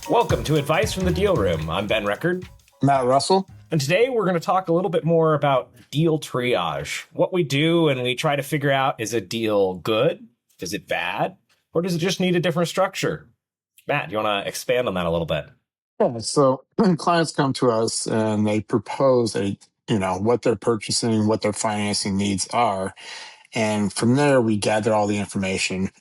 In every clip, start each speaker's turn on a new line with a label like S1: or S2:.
S1: Welcome to Advice from the Deal Room. I'm Ben Record.
S2: Matt Russell.
S1: And today we're going to talk a little bit more about deal triage. What we do and we try to figure out, is a deal good? Is it bad? Or does it just need a different structure? Matt, do you want to expand on that a little bit?
S2: Yeah, so clients come to us and they propose what they're purchasing, what their financing needs are. And from there, we gather all the information.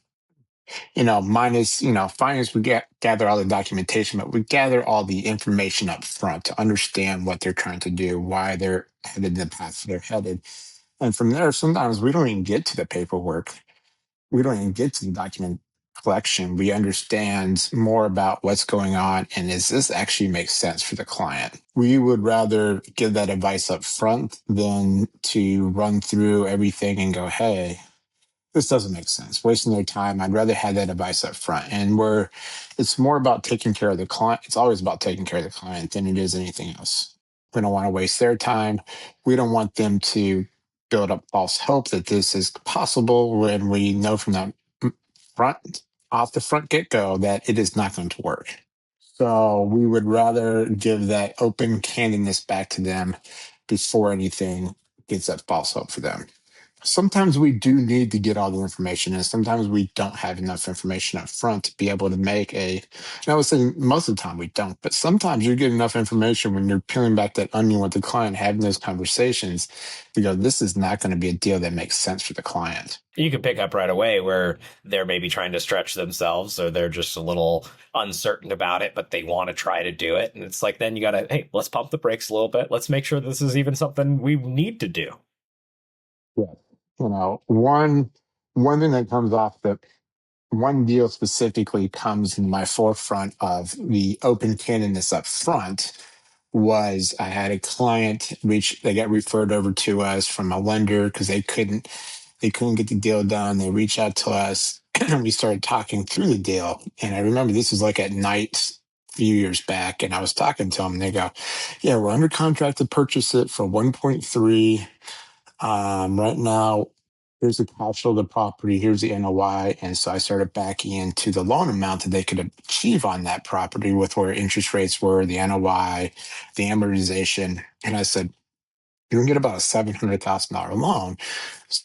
S2: Finance, we gather all the documentation, but we gather all the information up front to understand what they're trying to do, why they're headed in the path they're headed. And from there, sometimes we don't even get to the paperwork. We don't even get to the document collection. We understand more about what's going on and does this actually make sense for the client. We would rather give that advice up front than to run through everything and go, hey, this doesn't make sense, wasting their time. I'd rather have that advice up front. And it's more about taking care of the client. It's always about taking care of the client than it is anything else. We don't want to waste their time. We don't want them to build up false hope that this is possible when we know from off the front get-go that it is not going to work. So we would rather give that open candidness back to them before anything gets that false hope for them. Sometimes we do need to get all the information, and sometimes we don't have enough information up front to be able to make and I would say most of the time we don't, but sometimes you get enough information when you're peeling back that onion with the client, having those conversations, you go, this is not going to be a deal that makes sense for the client.
S1: You can pick up right away where they're maybe trying to stretch themselves or they're just a little uncertain about it, but they want to try to do it. And it's like, then you got to, hey, let's pump the brakes a little bit. Let's make sure this is even something we need to do.
S2: Yeah. One thing that comes off that one deal specifically comes in my forefront of the open candidness up front was I had a client they got referred over to us from a lender because they couldn't get the deal done. They reached out to us and we started talking through the deal. And I remember this was like at night a few years back, and I was talking to them and they go, yeah, we're under contract to purchase it for 1.3. Right now, here's the cash flow of the property, here's the NOI. And so I started backing into the loan amount that they could achieve on that property with where interest rates were, the NOI, the amortization. And I said, you can get about a $700,000 loan.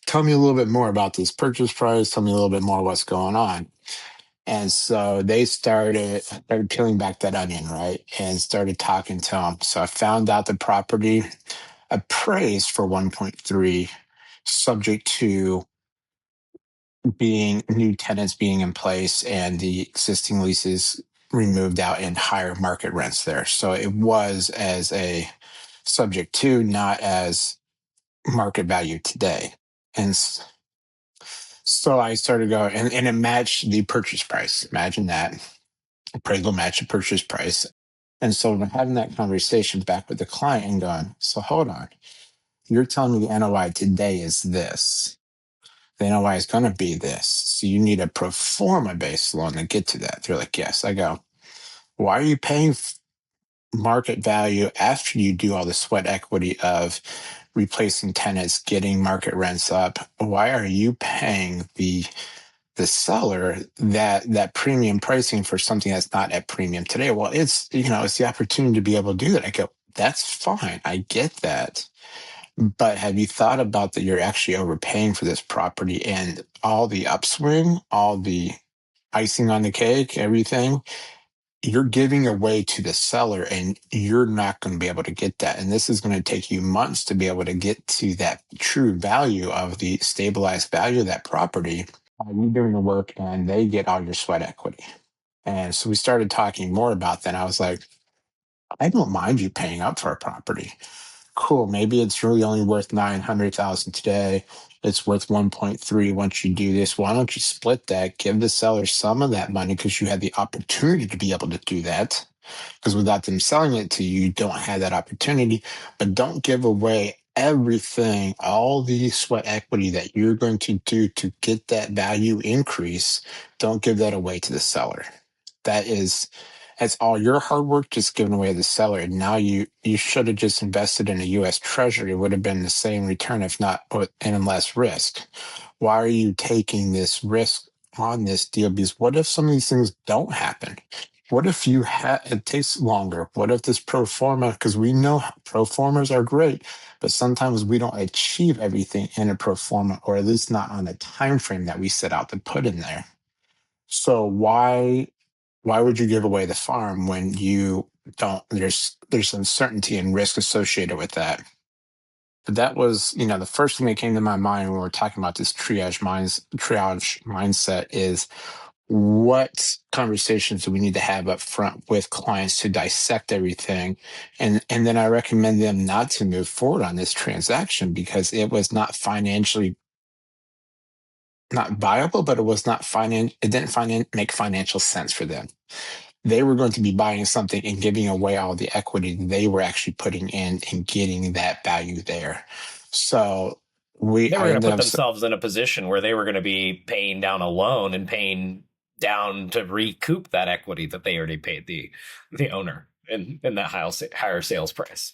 S2: Tell me a little bit more about this purchase price. Tell me a little bit more what's going on. And so they started peeling back that onion, right? And started talking to them. So I found out the property appraised for 1.3, subject to being new tenants being in place and the existing leases removed out and higher market rents there. So it was as a subject to, not as market value today. And so I started going, and it matched the purchase price. Imagine that. Appraisal matched the purchase price. And so I'm having that conversation back with the client and going, so hold on. You're telling me the NOI today is this. The NOI is going to be this. So you need a pro forma based loan to get to that. They're like, yes. I go, why are you paying market value after you do all the sweat equity of replacing tenants, getting market rents up? Why are you paying the seller that premium pricing for something that's not at premium today? Well, it's the opportunity to be able to do that. I go, that's fine. I get that. But have you thought about that you're actually overpaying for this property and all the upswing, all the icing on the cake, everything, you're giving away to the seller and you're not going to be able to get that. And this is going to take you months to be able to get to that true value of the stabilized value of that property. You doing the work and they get all your sweat equity. And so we started talking more about that. I was like, I don't mind you paying up for a property. Cool. Maybe it's really only worth 900,000 today. It's worth 1.3 once you do this. Why don't you split that? Give the seller some of that money because you had the opportunity to be able to do that. Because without them selling it to you, you don't have that opportunity. But don't give away everything, all the sweat equity that you're going to do to get that value increase. Don't give that away to the seller. That's all your hard work just given away to the seller. And now you should have just invested in a U.S. Treasury. It would have been the same return, if not, and less risk. Why are you taking this risk on this deal? Because what if some of these things don't happen? what if you had it takes longer? What if this pro forma, because we know pro formas are great, but sometimes we don't achieve everything in a pro forma, or at least not on the time frame that we set out to put in there. So why would you give away the farm when you don't there's uncertainty and risk associated with that? But that was, the first thing that came to my mind when we're talking about this triage mindset is what conversations do we need to have up front with clients to dissect everything, and then I recommend them not to move forward on this transaction because it was not financially not viable, but it was not it didn't make financial sense for them. They were going to be buying something and giving away all the equity they were actually putting in and getting that value there. So
S1: They were
S2: I
S1: going to
S2: ended
S1: put
S2: up,
S1: themselves in a position where they were going to be paying down a loan and paying down to recoup that equity that they already paid the owner in that higher sales price.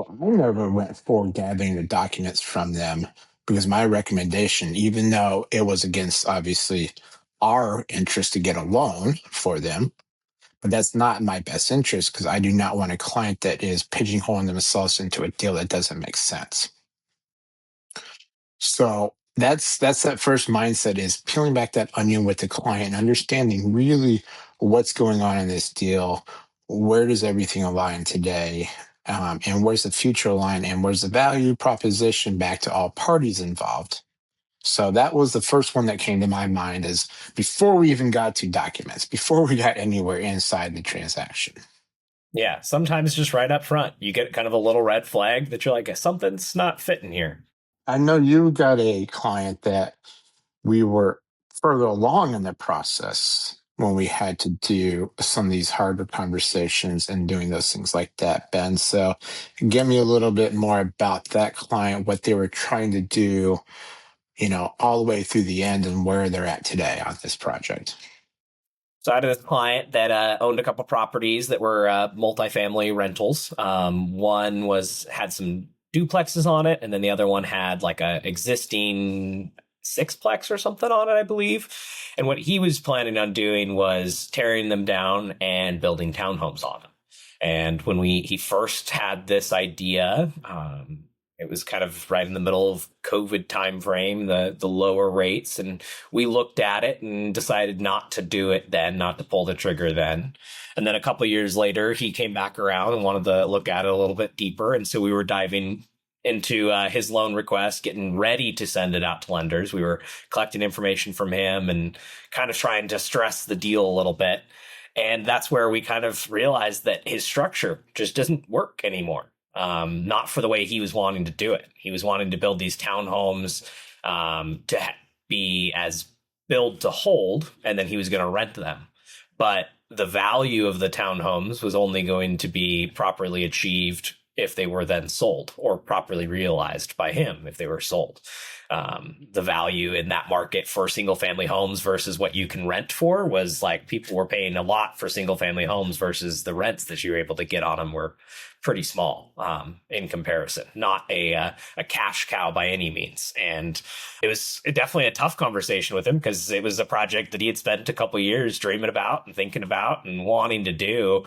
S2: well, I never went for gathering the documents from them because my recommendation, even though it was against obviously our interest to get a loan for them, but that's not in my best interest because I do not want a client that is pigeonholing themselves into a deal that doesn't make sense. So that's that first mindset is peeling back that onion with the client, understanding really what's going on in this deal, where does everything align today, and where's the future align, and where's the value proposition back to all parties involved. So that was the first one that came to my mind is before we even got to documents, before we got anywhere inside the transaction.
S1: Yeah, sometimes just right up front, you get kind of a little red flag that you're like, something's not fitting here.
S2: I know you got a client that we were further along in the process when we had to do some of these harder conversations and doing those things like that, Ben. So give me a little bit more about that client, what they were trying to do, all the way through the end and where they're at today on this project.
S1: So I had this client that owned a couple properties that were multifamily rentals. One had some duplexes on it, and then the other one had like a existing sixplex or something on it, I believe. And what he was planning on doing was tearing them down and building townhomes on them. And when he first had this idea, it was kind of right in the middle of COVID timeframe, the lower rates, and we looked at it and decided not to do it then, not to pull the trigger then. And then a couple of years later, he came back around and wanted to look at it a little bit deeper, and so we were diving into his loan request, getting ready to send it out to lenders. We were collecting information from him and kind of trying to stress the deal a little bit. And that's where we kind of realized that his structure just doesn't work anymore. Not for the way he was wanting to do it. He was wanting to build these townhomes be as build to hold, and then he was going to rent them. But the value of the townhomes was only going to be properly achieved if they were then sold, or properly realized by him if they were sold. The value in that market for single family homes versus what you can rent for was like people were paying a lot for single family homes versus the rents that you were able to get on them were pretty small in comparison. Not a cash cow by any means. And it was definitely a tough conversation with him because it was a project that he had spent a couple of years dreaming about and thinking about and wanting to do,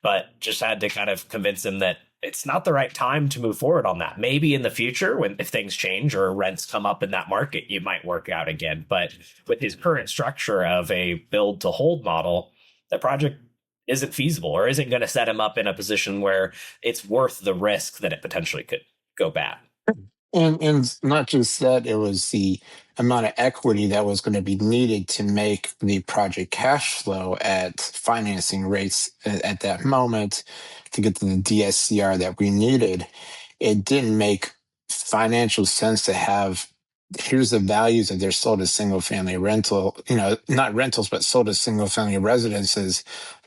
S1: but just had to kind of convince him that it's not the right time to move forward on that. Maybe in the future, if things change or rents come up in that market, you might work out again. But with his current structure of a build to hold model, that project isn't feasible or isn't going to set him up in a position where it's worth the risk that it potentially could go bad.
S2: And not just that, it was the amount of equity that was going to be needed to make the project cash flow at financing rates at that moment to get to the DSCR that we needed. It didn't make financial sense to have here's the values that they're sold as single family rental, not rentals, but sold as single family residences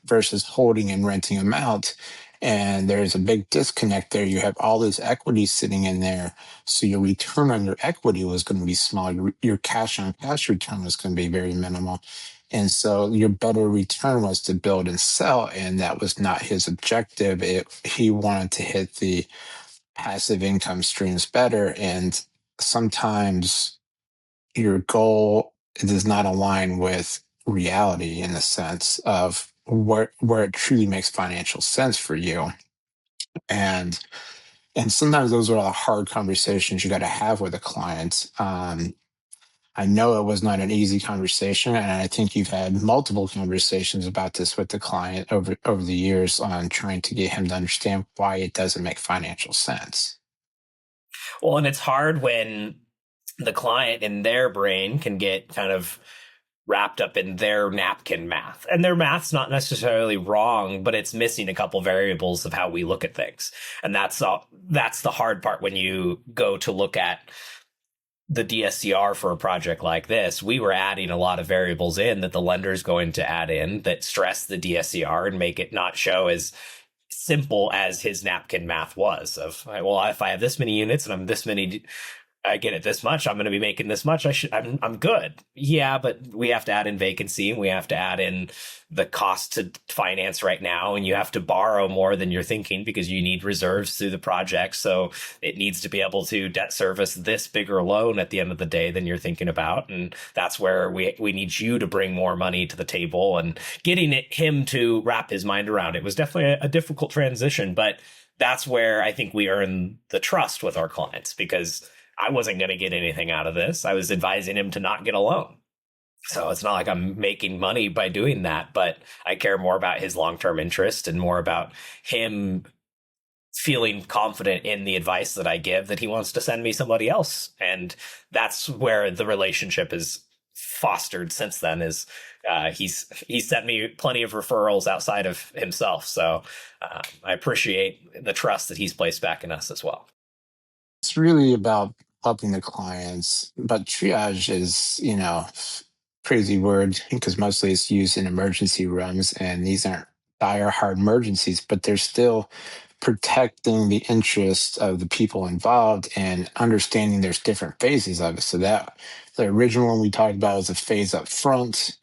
S2: versus holding and renting them out. And there's a big disconnect there. You have all this equity sitting in there. So your return on your equity was going to be small. Your cash on cash return was going to be very minimal. And so your better return was to build and sell. And that was not his objective. He wanted to hit the passive income streams better. And sometimes your goal does not align with reality in the sense of where it truly makes financial sense for you. And sometimes those are the hard conversations you got to have with a client. I know it was not an easy conversation, and I think you've had multiple conversations about this with the client over the years on trying to get him to understand why it doesn't make financial sense.
S1: Well, and it's hard when the client in their brain can get kind of wrapped up in their napkin math. And their math's not necessarily wrong, but it's missing a couple variables of how we look at things. And that's the hard part when you go to look at the DSCR for a project like this. We were adding a lot of variables in that the lender's going to add in that stress the DSCR and make it not show as simple as his napkin math was of, well, if I have this many units and I'm this many, I get it this much, I'm going to be making this much. I'm good. Yeah, but we have to add in vacancy and we have to add in the cost to finance right now. And you have to borrow more than you're thinking because you need reserves through the project. So it needs to be able to debt service this bigger loan at the end of the day than you're thinking about. And that's where we need you to bring more money to the table, and getting him to wrap his mind around it was definitely a difficult transition. But that's where I think we earn the trust with our clients, because I wasn't going to get anything out of this. I was advising him to not get a loan. So it's not like I'm making money by doing that, but I care more about his long-term interest and more about him feeling confident in the advice that I give, that he wants to send me somebody else. And that's where the relationship is fostered since then. Is he's sent me plenty of referrals outside of himself. So I appreciate the trust that he's placed back in us as well.
S2: It's really about helping the clients, but triage is, crazy word because mostly it's used in emergency rooms, and these aren't dire hard emergencies, but they're still protecting the interests of the people involved and understanding there's different phases of it. So that the original one we talked about was a phase up front,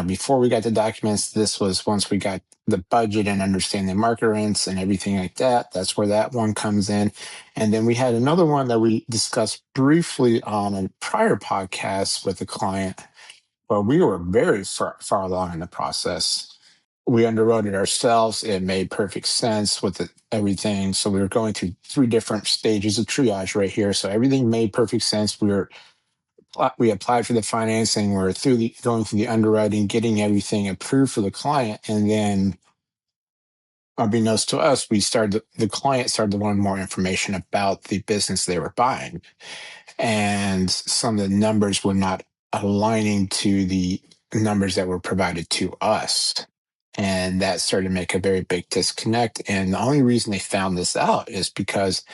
S2: before we got the documents. This was once we got the budget and understanding market rents and everything like that. That's where that one comes in. And then we had another one that we discussed briefly on a prior podcast with a client, but we were very far along in the process. We underwrote it ourselves. It made perfect sense with everything. So we were going through 3 different stages of triage right here. So everything made perfect sense. We applied for the financing. We're going through the underwriting, getting everything approved for the client, and then, unbeknownst to us, the client started to learn more information about the business they were buying, and some of the numbers were not aligning to the numbers that were provided to us. And that started to make a very big disconnect. And the only reason they found this out is because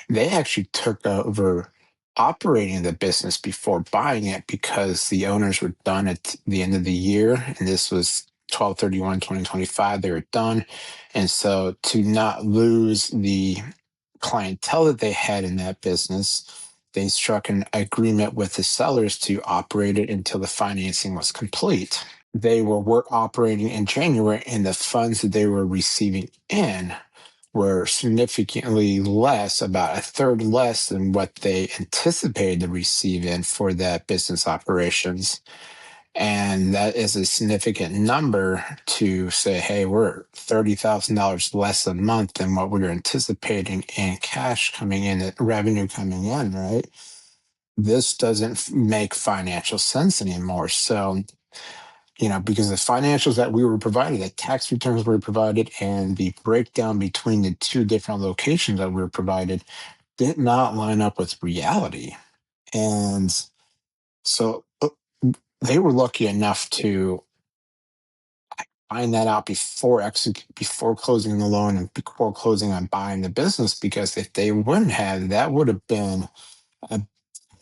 S2: they actually took over operating the business before buying it, because the owners were done at the end of the year. And this was 12/31/2025. They were done. And so to not lose the clientele that they had in that business, they struck an agreement with the sellers to operate it until the financing was complete. They were operating in January, and the funds that they were receiving in were significantly less, about a third less than what they anticipated to receive in for that business operations. And that is a significant number to say, hey, we're $30,000 less a month than what we were anticipating in cash coming in, revenue coming in, right? This doesn't make financial sense anymore. So, because the financials that we were provided, the tax returns we were provided, and the breakdown between the 2 different locations that we were provided did not line up with reality. And so they were lucky enough to find that out before closing the loan and before closing on buying the business, because if they wouldn't have, that would have been a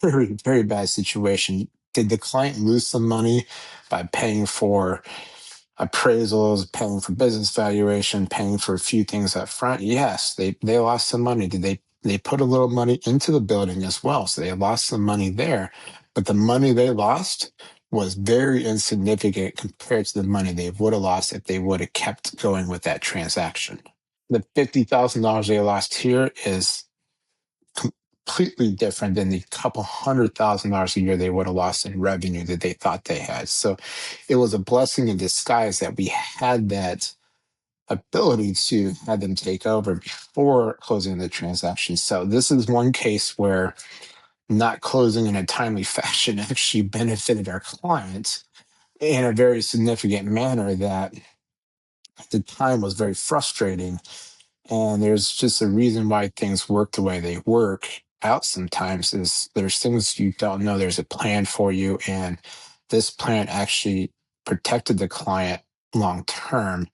S2: very, very bad situation. Did the client lose some money by paying for appraisals, paying for business valuation, paying for a few things up front? Yes, they lost some money. Did they put a little money into the building as well? So they lost some money there, but the money they lost was very insignificant compared to the money they would have lost if they would have kept going with that transaction. The $50,000 they lost here is completely different than the couple $100,000 a year they would have lost in revenue that they thought they had. So it was a blessing in disguise that we had that ability to have them take over before closing the transaction. So this is one case where not closing in a timely fashion actually benefited our clients in a very significant manner that at the time was very frustrating. And there's just a reason why things work the way they work out sometimes is there's things you don't know there's a plan for you, and this plan actually protected the client long term,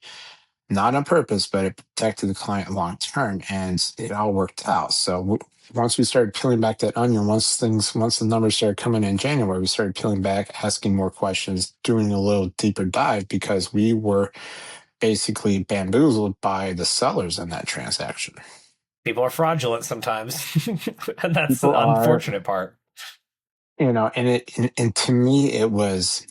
S2: not on purpose, but it protected the client long term, and it all worked out. So once we started peeling back that onion, once the numbers started coming in January, we started peeling back, asking more questions, doing a little deeper dive because we were basically bamboozled by the sellers in that transaction.
S1: People are fraudulent sometimes, and that's
S2: People
S1: the
S2: are,
S1: unfortunate part.
S2: and to me, it was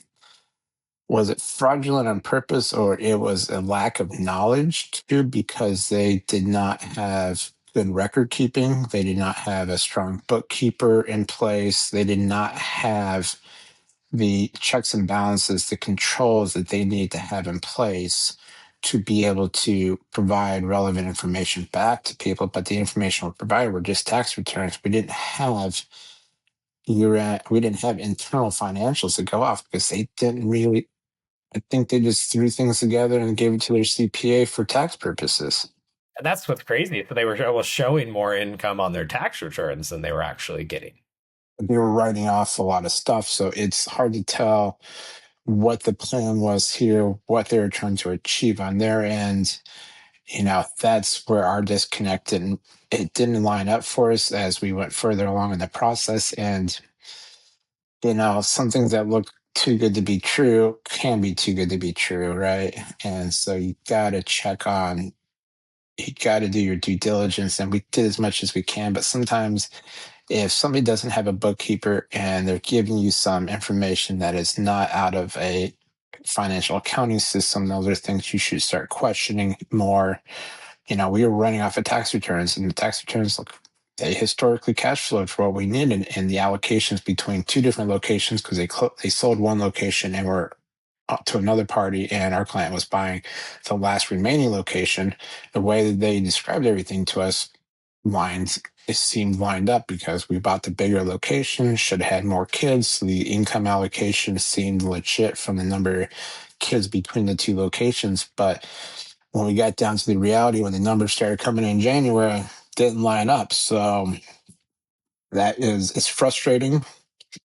S2: it fraudulent on purpose, or it was a lack of knowledge too, because they did not have good record keeping. They did not have a strong bookkeeper in place. They did not have the checks and balances, the controls that they need to have in place to be able to provide relevant information back to people. But the information we provided were just tax returns. We didn't have internal financials to go off because they didn't really. I think they just threw things together and gave it to their CPA for tax purposes.
S1: And that's what's crazy. So they were almost showing more income on their tax returns than they were actually getting.
S2: They were writing off a lot of stuff, so it's hard to tell what the plan was here, what they were trying to achieve on their end. That's where our disconnect didn't it didn't line up for us as we went further along in the process. And some things that look too good to be true can be too good to be true, right? And so you got to do your due diligence, and we did as much as we can. But sometimes if somebody doesn't have a bookkeeper and they're giving you some information that is not out of a financial accounting system, those are things you should start questioning more. We were running off of tax returns, and the tax returns look, they historically cash flowed for what we needed, and the allocations between two different locations, because they sold one location and were up to another party, and our client was buying the last remaining location. The way that they described everything to us lines it seemed lined up because we bought the bigger location, should have had more kids. So the income allocation seemed legit from the number of kids between the two locations. But when we got down to the reality, when the numbers started coming in January, didn't line up. So it's frustrating,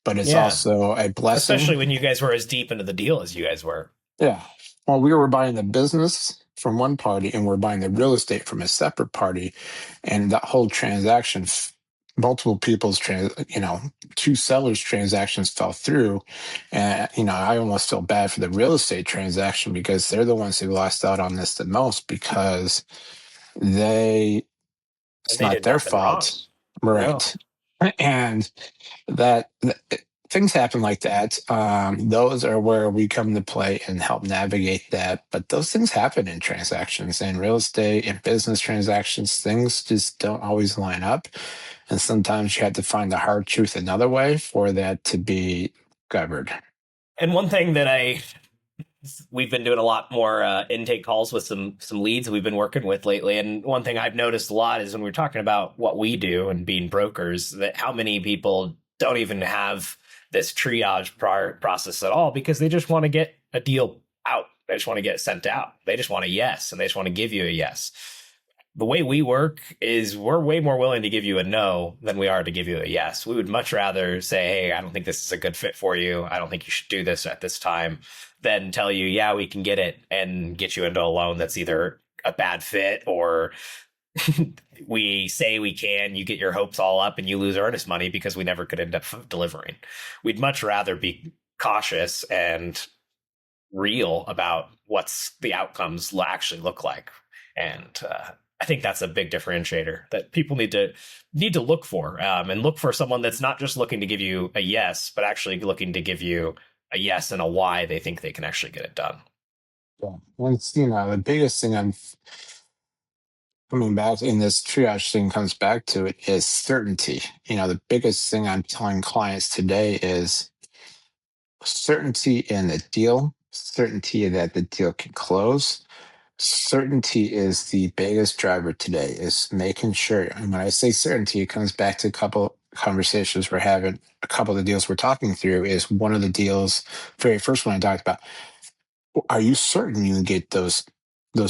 S2: but it's
S1: Yeah.
S2: also a
S1: Especially
S2: blessing.
S1: when you guys were as deep into the deal as you guys were.
S2: Yeah. Well, we were buying the business from one party and we're buying the real estate from a separate party. And that whole transaction, multiple people's, two sellers' transactions fell through. And, I almost feel bad for the real estate transaction because they're the ones who lost out on this the most because
S1: And
S2: it's
S1: they
S2: not
S1: did
S2: their
S1: nothing wrong.
S2: fault.
S1: No.
S2: Right. And that things happen like that. Those are where we come to play and help navigate that. But those things happen in transactions, in real estate, in business transactions. Things just don't always line up. And sometimes you have to find the hard truth another way for that to be covered.
S1: And one thing that we've been doing a lot more intake calls with some leads we've been working with lately, and one thing I've noticed a lot is when we're talking about what we do and being brokers, that how many people don't even have this triage process at all because they just want to get a deal out. They just want to get it sent out. They just want a yes, and they just want to give you a yes. The way we work is we're way more willing to give you a no than we are to give you a yes. We would much rather say, hey, I don't think this is a good fit for you. I don't think you should do this at this time, than tell you, yeah, we can get it and get you into a loan that's either a bad fit or we say we can, you get your hopes all up and you lose earnest money because we never could end up delivering. We'd much rather be cautious and real about what's the outcomes actually look like. And I think that's a big differentiator that people need to look for, and look for someone that's not just looking to give you a yes, but actually looking to give you a yes and a why they think they can actually get it done.
S2: Yeah. And it's, the biggest thing coming back in this triage thing comes back to it is certainty. The biggest thing I'm telling clients today is certainty in the deal, certainty that the deal can close. Certainty is the biggest driver today, is making sure. And when I say certainty, it comes back to a couple conversations we're having, a couple of the deals we're talking through. Is one of the deals, very first one I talked about, are you certain you can get those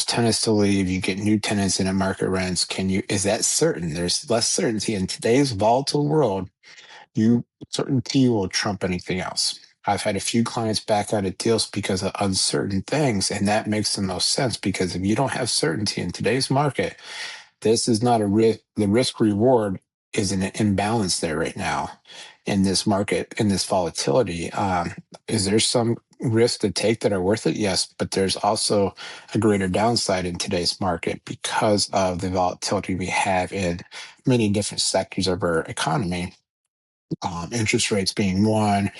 S2: tenants to leave, you get new tenants in at market rents? Is that certain? There's less certainty in today's volatile world. Certainty will trump anything else. I've had a few clients back out of deals because of uncertain things, and that makes the most sense, because if you don't have certainty in today's market, this is not a risk. The risk reward is an imbalance there right now in this market, in this volatility. Is there some risk to take that are worth it? Yes, but there's also a greater downside in today's market because of the volatility we have in many different sectors of our economy. Interest rates being one,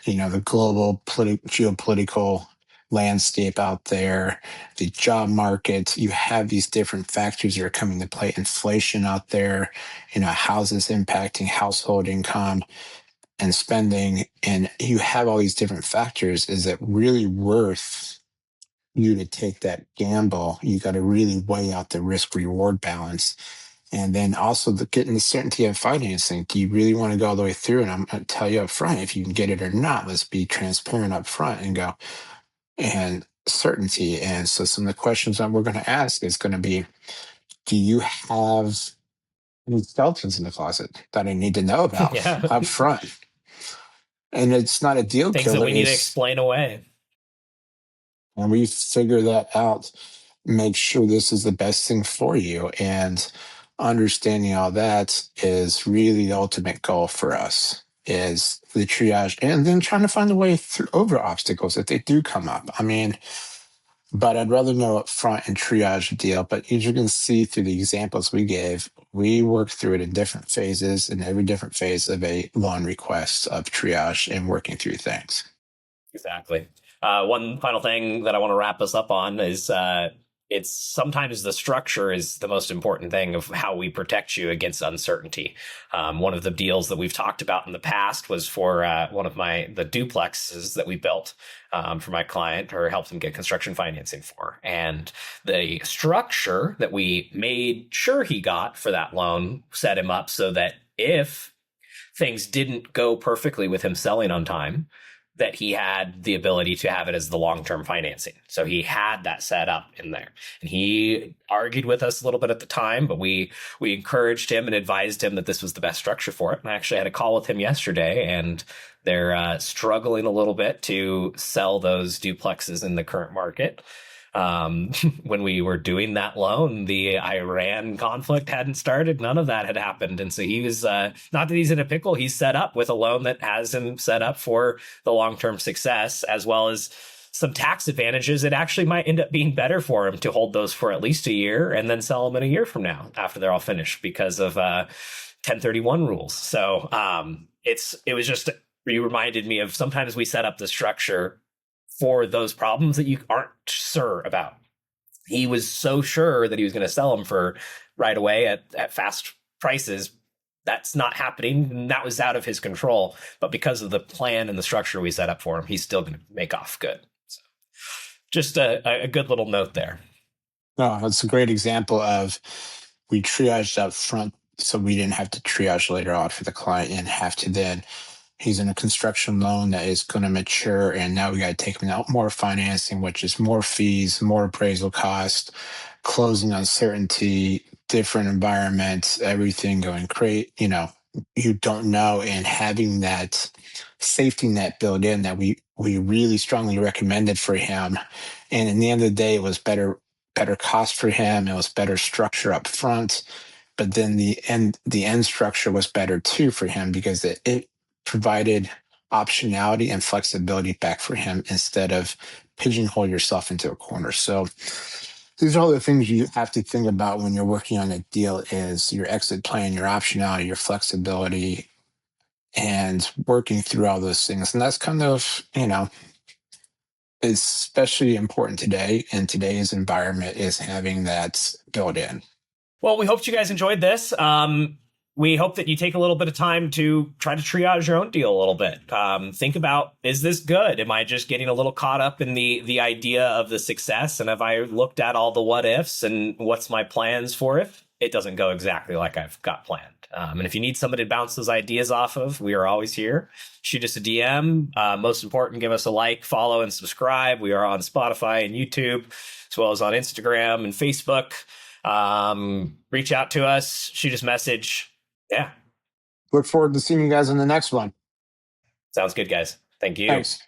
S2: the global geopolitical landscape out there, the job market. You have these different factors that are coming to play. Inflation out there, houses impacting household income and spending. And you have all these different factors. Is it really worth you to take that gamble? You got to really weigh out the risk reward balance. And then also getting the certainty of financing. Do you really want to go all the way through? And I'm going to tell you up front, if you can get it or not. Let's be transparent up front and go. And certainty. And so some of the questions that we're going to ask is going to be, do you have any skeletons in the closet that I need to know about
S1: Yeah.
S2: up front? And it's not a deal
S1: Things that
S2: killer.
S1: we need to explain away.
S2: And we figure that out, make sure this is the best thing for you. And understanding all that is really the ultimate goal for us, is the triage, and then trying to find a way through over obstacles if they do come up. But I'd rather know up front and triage the deal. But as you can see through the examples we gave, we work through it in different phases, in every different phase of a loan request of triage and working through things.
S1: Exactly. One final thing that I want to wrap us up on is it's sometimes the structure is the most important thing of how we protect you against uncertainty. One of the deals that we've talked about in the past was for one of the duplexes that we built for my client, or helped him get construction financing for. And the structure that we made sure he got for that loan set him up so that if things didn't go perfectly with him selling on time, that he had the ability to have it as the long-term financing. So he had that set up in there. And he argued with us a little bit at the time, but we encouraged him and advised him that this was the best structure for it. And I actually had a call with him yesterday, and they're struggling a little bit to sell those duplexes in the current market. When we were doing that loan, the Iran conflict hadn't started. None of that had happened. And so he was, not that he's in a pickle, he's set up with a loan that has him set up for the long-term success, as well as some tax advantages. It actually might end up being better for him to hold those for at least a year and then sell them in a year from now after they're all finished, because of 1031 rules. So it was just, you reminded me of, sometimes we set up the structure for those problems that you aren't sure about. He was so sure that he was going to sell them for right away at fast prices. That's not happening. And that was out of his control. But because of the plan and the structure we set up for him, he's still going to make off good. So just a good little note there.
S2: No, that's a great example of, we triaged up front so we didn't have to triage later on for the client and have to then, he's in a construction loan that is going to mature, and now we got to take him out more financing, which is more fees, more appraisal cost, closing uncertainty, different environments, everything going crazy. You don't know, and having that safety net built in that we really strongly recommended for him. And in the end of the day, it was better cost for him. It was better structure up front, but then the end structure was better too for him, because it provided optionality and flexibility back for him instead of pigeonhole yourself into a corner. So these are all the things you have to think about when you're working on a deal: is your exit plan, your optionality, your flexibility, and working through all those things. And that's kind of, especially important today in today's environment, is having that built in.
S1: Well, we hope you guys enjoyed this. We hope that you take a little bit of time to try to triage your own deal a little bit. Think about, is this good? Am I just getting a little caught up in the idea of the success? And have I looked at all the what ifs and what's my plans for if it doesn't go exactly like I've got planned? And if you need somebody to bounce those ideas off of, we are always here. Shoot us a DM. Most important, give us a like, follow, and subscribe. We are on Spotify and YouTube, as well as on Instagram and Facebook. Reach out to us, shoot us a message. Yeah.
S2: Look forward to seeing you guys in the next one.
S1: Sounds good, guys. Thank you.
S2: Thanks.